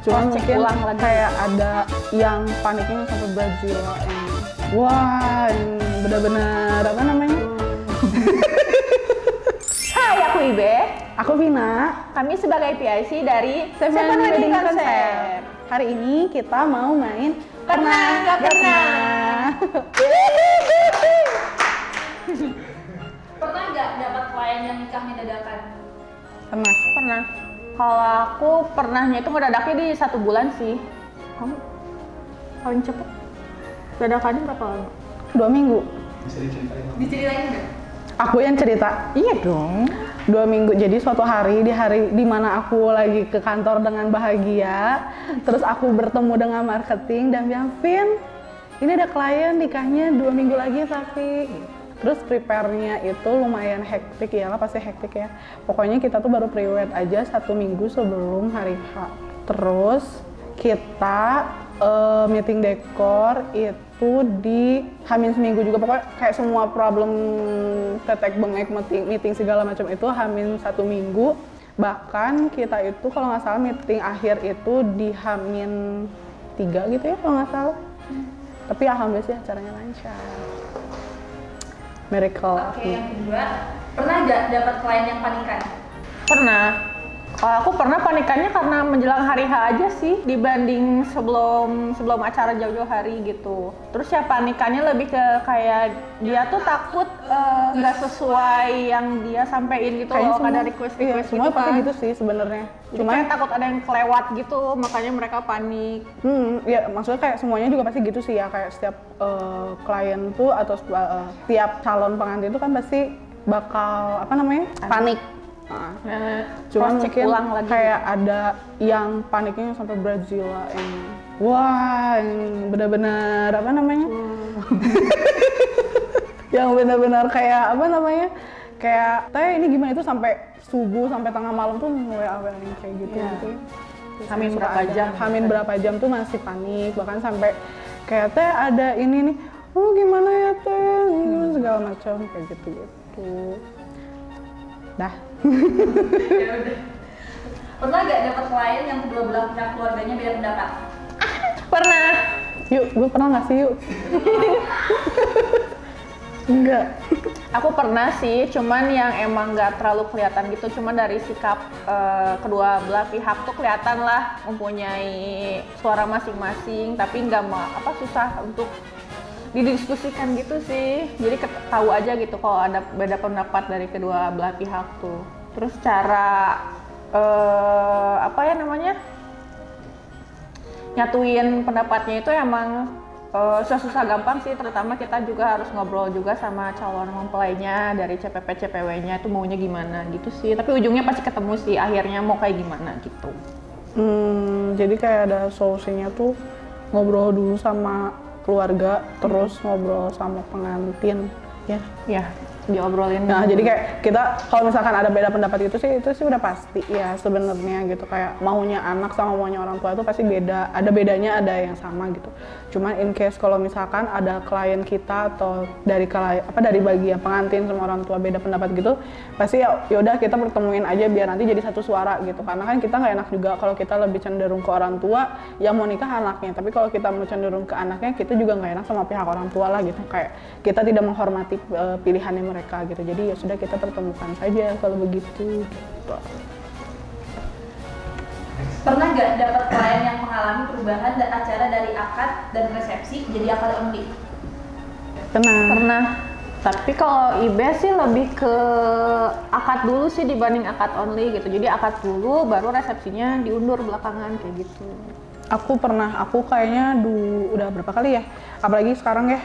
Cuman mungkin kayak ada yang paniknya sampai berjiwa. Wah, benar-benar apa namanya? Hai, aku Ibe. Aku Vina. Kami sebagai PIC dari Seven Wedding Concept. Hari ini kita mau main Pernah Nggak Pernah. Pernah nggak dapat klien yang nikahnya dadakan? Pernah. Kalau aku pernahnya itu ngedadaknya di 1 bulan sih. Kamu paling cepet dadakannya berapa lama? 2 minggu. Diceritain nggak? Aku yang cerita. Iya dong. 2 minggu. Jadi suatu hari di mana aku lagi ke kantor dengan bahagia, terus aku bertemu dengan marketing dan bilang, "Vin, ini ada klien nikahnya 2 minggu lagi tapi." Terus prepare-nya itu lumayan hektik, ya lah pasti hektik ya. Pokoknya kita tuh baru pre-wed aja 1 minggu sebelum hari H. Terus kita meeting dekor itu di Hamin seminggu juga. Pokoknya kayak semua problem tetek bengek meeting segala macam itu Hamin 1 minggu. Bahkan kita itu kalau nggak salah meeting akhir itu di Hamin 3 gitu ya kalau nggak salah. Tapi alhamdulillah sih acaranya lancar. Miracle. Oke, yang kedua, pernah nggak dapat klien yang panikan? Pernah. Kalau aku pernah panikannya karena menjelang hari H aja sih dibanding sebelum acara jauh-jauh hari gitu. Terus ya panikannya lebih ke kayak dia tuh takut nggak sesuai yang dia sampein gitu loh, nggak ada request iya, gitu semua pasti kan. gitu sih sebenarnya. Cuma takut ada yang kelewat gitu, makanya mereka panik. Ya maksudnya kayak semuanya juga pasti gitu sih ya, kayak setiap klien tuh atau setiap calon pengantin itu kan pasti bakal apa namanya panik. Cuman mungkin kayak ada yang paniknya sampai berjiwa yang benar-benar apa namanya yang benar-benar kayak apa namanya kayak teh ini gimana itu sampai subuh sampai tengah malam tuh WA kayak gitu gitu. Hamin berapa jam? Hamin berapa jam tuh masih panik, bahkan sampai kayak teh ada ini nih, gimana ya teh, segala macam kayak gitu. Dah. Ya udah. Pernah nggak dapat klien yang kedua belah pihak keluarganya beda pendapat? Pernah. Yuk, gue pernah nggak sih yuk? Enggak. Aku pernah sih, cuman yang emang nggak terlalu kelihatan gitu, cuman dari sikap kedua belah pihak tuh kelihatan lah mempunyai suara masing-masing, tapi nggak susah untuk didiskusikan gitu sih. Jadi tahu aja gitu kalau ada beda pendapat dari kedua belah pihak tuh. Terus cara nyatuin pendapatnya itu emang susah gampang sih, terutama kita juga harus ngobrol juga sama calon mempelainya dari CPP-CPW-nya itu maunya gimana gitu sih. Tapi ujungnya pasti ketemu sih akhirnya mau kayak gimana gitu. Jadi kayak ada solusinya tuh ngobrol dulu sama keluarga, terus ngobrol sama pengantin ya diobrolin. Nah, jadi kayak kita kalau misalkan ada beda pendapat itu sih udah pasti ya sebenarnya gitu, kayak maunya anak sama maunya orang tua itu pasti beda, ada bedanya ada yang sama gitu. Cuman in case kalau misalkan ada klien kita atau dari bagian pengantin sama orang tua beda pendapat gitu, pasti ya udah kita pertemuin aja biar nanti jadi satu suara gitu. Karena kan kita nggak enak juga kalau kita lebih cenderung ke orang tua yang mau nikah anaknya, tapi kalau kita mau cenderung ke anaknya kita juga nggak enak sama pihak orang tua lah gitu, kayak kita tidak menghormati pilihannya mereka gitu. Jadi ya sudah kita pertemukan saja kalau begitu gitu. Pernah nggak dapat klien yang mengalami perubahan dan acara dari akad dan resepsi jadi akad only? Pernah. Tapi kalau Ibe sih lebih ke akad dulu sih dibanding akad only gitu. Jadi akad dulu baru resepsinya diundur belakangan kayak gitu. Aku kayaknya udah berapa kali ya, apalagi sekarang ya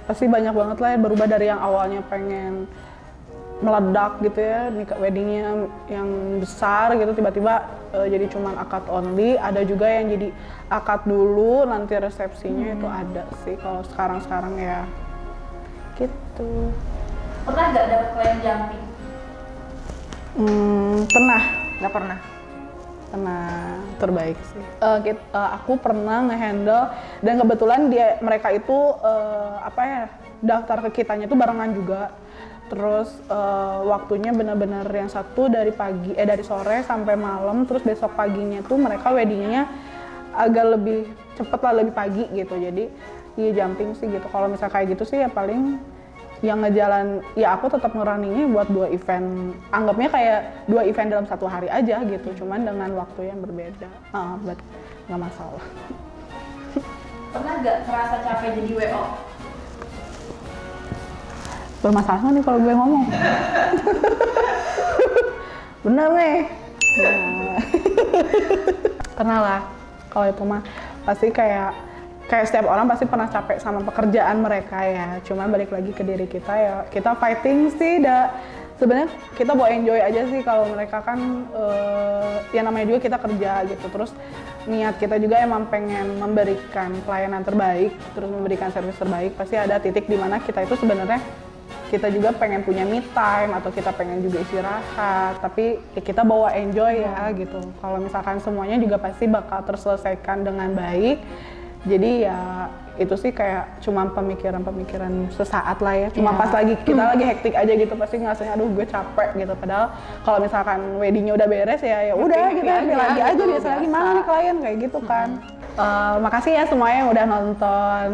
pasti banyak banget lah ya berubah dari yang awalnya pengen meledak gitu ya, nikah weddingnya yang besar gitu tiba-tiba jadi cuman akad only. Ada juga yang jadi akad dulu nanti resepsinya itu ada sih kalau sekarang ya gitu. Pernah nggak dapat klien jumping? Nggak pernah, terbaik sih. Aku pernah ngehandle dan kebetulan mereka itu daftar ke kitanya tuh barengan juga. Terus waktunya benar-benar yang satu dari sore sampai malam, terus besok paginya tuh mereka weddingnya agak lebih cepet lah, lebih pagi gitu. Jadi iya jumping sih gitu. Kalau misal kayak gitu sih ya paling yang ngejalan, ya aku tetap ngeraninya buat 2 event, anggapnya kayak 2 event dalam satu hari aja gitu, cuman dengan waktu yang berbeda. But nggak masalah. Pernah nggak merasa capek jadi WO? Bermasalah nggak nih kalau gue ngomong? Bener nih. Nah. Pernah lah, kalau itu mah pasti kayak setiap orang pasti pernah capek sama pekerjaan mereka ya. Cuma balik lagi ke diri kita ya, kita fighting sih. Sebenarnya kita mau enjoy aja sih. Kalau mereka kan ya namanya juga kita kerja gitu. Terus niat kita juga emang pengen memberikan pelayanan terbaik, terus memberikan service terbaik. Pasti ada titik di mana kita itu sebenarnya kita juga pengen punya me time atau kita pengen juga istirahat, tapi ya kita bawa enjoy ya gitu. Kalau misalkan semuanya juga pasti bakal terselesaikan dengan baik. Jadi ya itu sih kayak cuma pemikiran sesaat lah ya. Cuma pas lagi kita lagi hektik aja gitu, pasti ngerasanya aduh gue capek gitu. Padahal kalau misalkan weddingnya udah beres ya udah kita happy lagi aja gitu, biasa gimana nih klien kayak gitu kan. Makasih ya semuanya yang udah nonton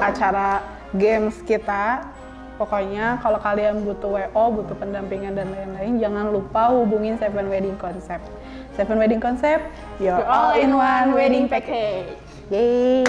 acara games kita. Pokoknya kalau kalian butuh WO, butuh pendampingan dan lain-lain, jangan lupa hubungin Seven Wedding Concept. Seven Wedding Concept, your all-in-one wedding package. Yeay!